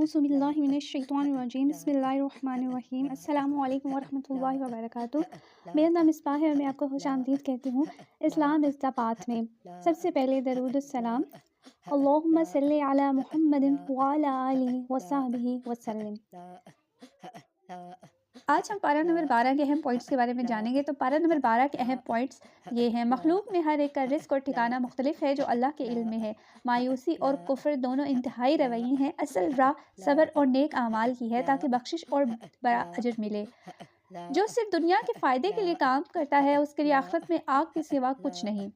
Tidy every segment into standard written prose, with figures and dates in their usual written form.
اعوذ باللہ من الشیطان الرجیم بسم اللہ الرحمن الرحیم السلام علیکم ورحمۃ اللہ وبرکاتہ۔ میرا نام مصباح ہے اور میں آپ کو خوش آمدید کہتی ہوں اسلام از دا پاتھ میں۔ سب سے پہلے درود السلام، اللہم صلی علی محمد وعلی آلہ وصحبہ وسلم۔ آج ہم پارہ نمبر 12 کے اہم پوائنٹس کے بارے میں جانیں گے۔ تو پارہ نمبر 12 کے اہم پوائنٹس یہ ہیں: مخلوق میں ہر ایک کا رزق اور ٹھکانہ مختلف ہے جو اللہ کے علم میں ہے۔ مایوسی اور کفر دونوں انتہائی رویے ہیں۔ اصل راہ صبر اور نیک اعمال کی ہے تاکہ بخشش اور بڑا اجر ملے۔ جو صرف دنیا کے فائدے کے لیے کام کرتا ہے اس کے لیے آخرت میں آگ کے سوا کچھ نہیں۔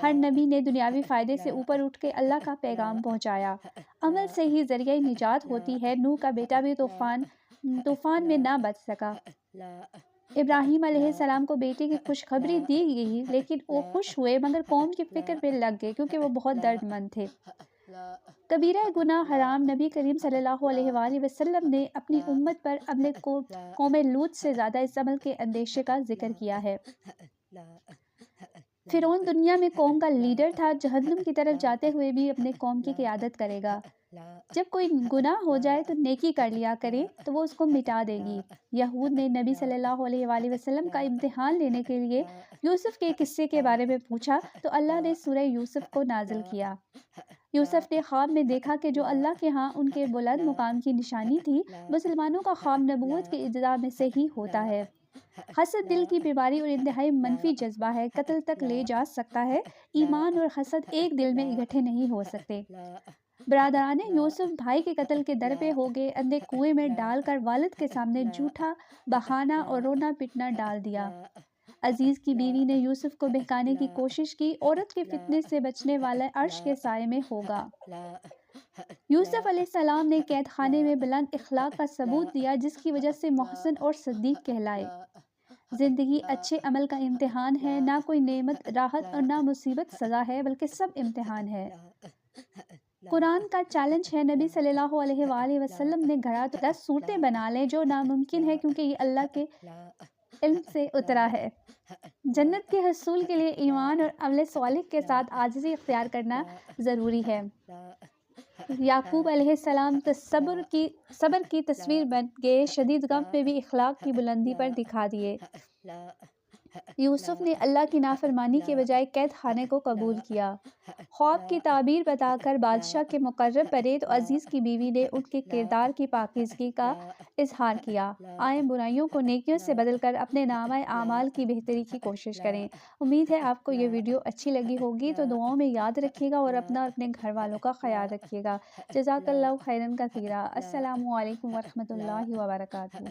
ہر نبی نے دنیاوی فائدے سے اوپر اٹھ کے اللہ کا پیغام پہنچایا۔ عمل سے ہی ذریعہ نجات ہوتی ہے۔ نوح کا بیٹا بھی طوفان میں نہ بچ سکا۔ ابراہیم علیہ السلام کو بیٹے کی خوشخبری دی گئی لیکن وہ خوش ہوئے مگر قوم کی فکر میں لگ گئے کیونکہ وہ بہت درد مند تھے۔ کبیرہ گناہ حرام نبی کریم صلی اللہ علیہ وآلہ وسلم نے اپنی امت پر عمل کو قوم لوط سے زیادہ اس عمل کے اندیشے کا ذکر کیا ہے۔ فرعون دنیا میں قوم کا لیڈر تھا، جہنم کی طرف جاتے ہوئے بھی اپنے قوم کی قیادت کرے گا۔ جب کوئی گناہ ہو جائے تو نیکی کر لیا کرے تو وہ اس کو مٹا دے گی۔ یہود نے نبی صلی اللہ علیہ وآلہ وسلم کا امتحان لینے کے لیے یوسف کے قصے کے بارے میں پوچھا تو اللہ نے سورہ یوسف کو نازل کیا۔ یوسف نے خواب میں دیکھا کہ جو اللہ کے ہاں ان کے بلند مقام کی نشانی تھی، مسلمانوں کا خواب نبوت کے اجزاء میں سے ہی ہوتا ہے۔ حسد دل کی بیماری اور انتہائی منفی جذبہ ہے، قتل تک لے جا سکتا ہے۔ ایمان اور حسد ایک دل میں اکٹھے نہیں ہو سکتے۔ برادران یوسف بھائی کے قتل کے در پہ ہو گئے، اندھے کنویں میں ڈال کر والد کے سامنے جھوٹا بہانہ اور رونا پٹنا ڈال دیا۔ عزیز کی بیوی نے یوسف کو بہکانے کی کوشش کی۔ عورت کے فتنے سے بچنے والا عرش کے سائے میں ہوگا۔ یوسف علیہ السلام نے قید خانے میں بلند اخلاق کا ثبوت دیا جس کی وجہ سے محسن اور صدیق کہلائے۔ زندگی اچھے عمل کا امتحان ہے، نہ کوئی نعمت راحت اور نہ مصیبت سزا ہے بلکہ سب امتحان ہے۔ قرآن کا چیلنج ہے، نبی صلی اللہ علیہ وآلہ وسلم نے گھڑا تو 10 صورتیں بنا لیں، جو ناممکن ہے کیونکہ یہ اللہ کے علم سے اترا ہے۔ جنت کے حصول کے لیے ایمان اور عمل صالح کے ساتھ عاجزی اختیار کرنا ضروری ہے۔ یعقوب علیہ السلام صبر کی تصویر بن گئے، شدید غم میں بھی اخلاق کی بلندی پر دکھا دیے۔ یوسف نے اللہ کی نافرمانی کے بجائے قید خانے کو قبول کیا۔ خواب کی تعبیر بتا کر بادشاہ کے مقرب بنے تو عزیز کی بیوی نے ان کے کردار کی پاکیزگی کا اظہار کیا۔ آئیں برائیوں کو نیکیوں سے بدل کر اپنے نامہ اعمال کی بہتری کی کوشش کریں۔ امید ہے آپ کو یہ ویڈیو اچھی لگی ہوگی، تو دعاؤں میں یاد رکھیے گا اور اپنا اور اپنے گھر والوں کا خیال رکھیے گا۔ جزاک اللہ خیرا کثیرا۔ السلام علیکم ورحمۃ اللہ وبرکاتہ۔